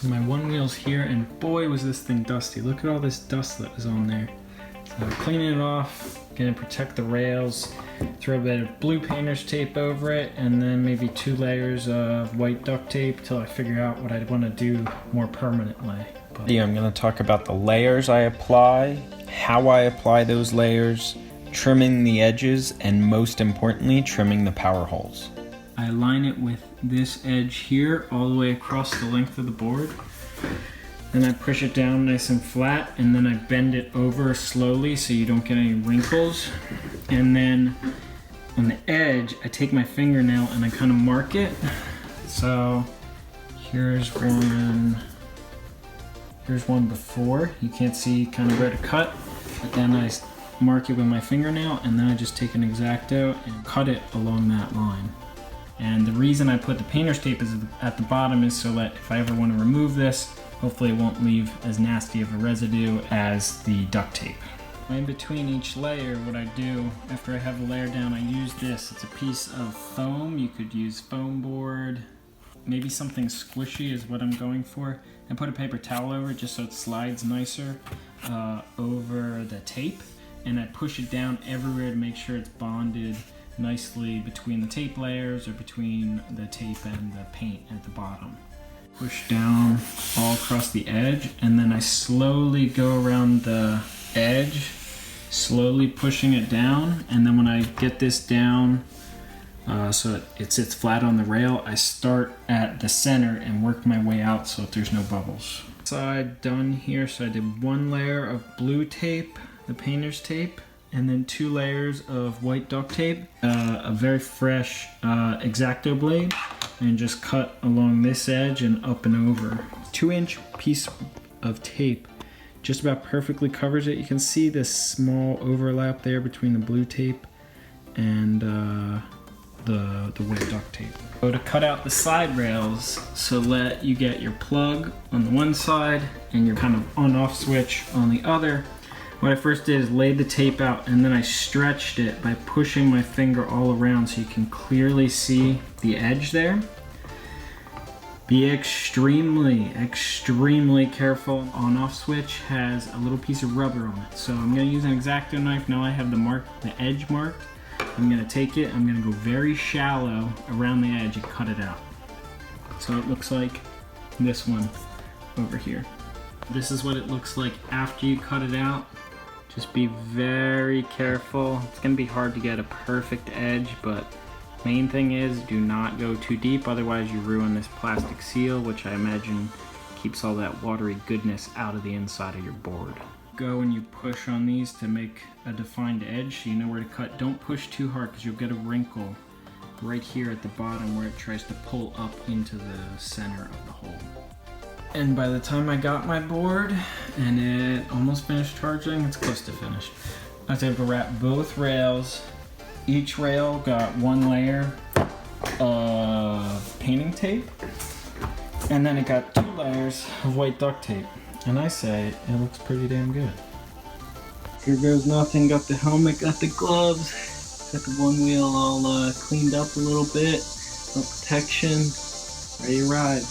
So my OneWheel's here, and boy was this thing dusty. Look at all this dust that was on there. So cleaning it off, gonna protect the rails, throw a bit of blue painter's tape over it, and then maybe 2 layers of white duct tape till I figure out what I want to do more permanently. Yeah, I'm gonna talk about the layers I apply, how I apply those layers, trimming the edges, and most importantly, trimming the power holes. I line it with this edge here all the way across the length of the board. Then I push it down nice and flat, and then I bend it over slowly so you don't get any wrinkles. And then on the edge, I take my fingernail and I kind of mark it. So here's one before. You can't see kind of where to cut, but then I mark it with my fingernail, and then I just take an X-Acto and cut it along that line. And the reason I put the painter's tape at the bottom is so that if I ever want to remove this, hopefully it won't leave as nasty of a residue as the duct tape. In between each layer, what I do after I have the layer down, I use this. It's a piece of foam. You could use foam board, maybe something squishy is what I'm going for. I put a paper towel over it just so it slides nicer over the tape, and I push it down everywhere to make sure it's bonded nicely between the tape layers or between the tape and the paint at the bottom. Push down all across the edge, and then I slowly go around the edge, slowly pushing it down, and then when I get this down so it sits flat on the rail, I start at the center and work my way out so that there's no bubbles. Side done here, so I did 1 layer of blue tape, the painter's tape, and then 2 layers of white duct tape, a very fresh X-Acto blade, and just cut along this edge and up and over. 2-inch piece of tape just about perfectly covers it. You can see this small overlap there between the blue tape and the white duct tape. So to cut out the side rails so that you get your plug on the one side and your kind of on-off switch on the other, what I first did is laid the tape out, and then I stretched it by pushing my finger all around so you can clearly see the edge there. Be extremely careful. On-off switch has a little piece of rubber on it. So I'm gonna use an X-Acto knife. Now I have the edge marked. I'm gonna take it, I'm gonna go very shallow around the edge and cut it out. So it looks like this one over here. This is what it looks like after you cut it out. Just be very careful. It's gonna be hard to get a perfect edge, but main thing is do not go too deep, otherwise you ruin this plastic seal, which I imagine keeps all that watery goodness out of the inside of your board. Go and you push on these to make a defined edge so you know where to cut. Don't push too hard because you'll get a wrinkle right here at the bottom where it tries to pull up into the center of the hole. And by the time I got my board and it almost finished charging, it's close to finished, I was able to wrap both rails. Each rail got 1 layer of painting tape, and then it got 2 layers of white duct tape. And I say it looks pretty damn good. Here goes nothing. Got the helmet, got the gloves, got the OneWheel all cleaned up a little bit, no protection. Ready to ride.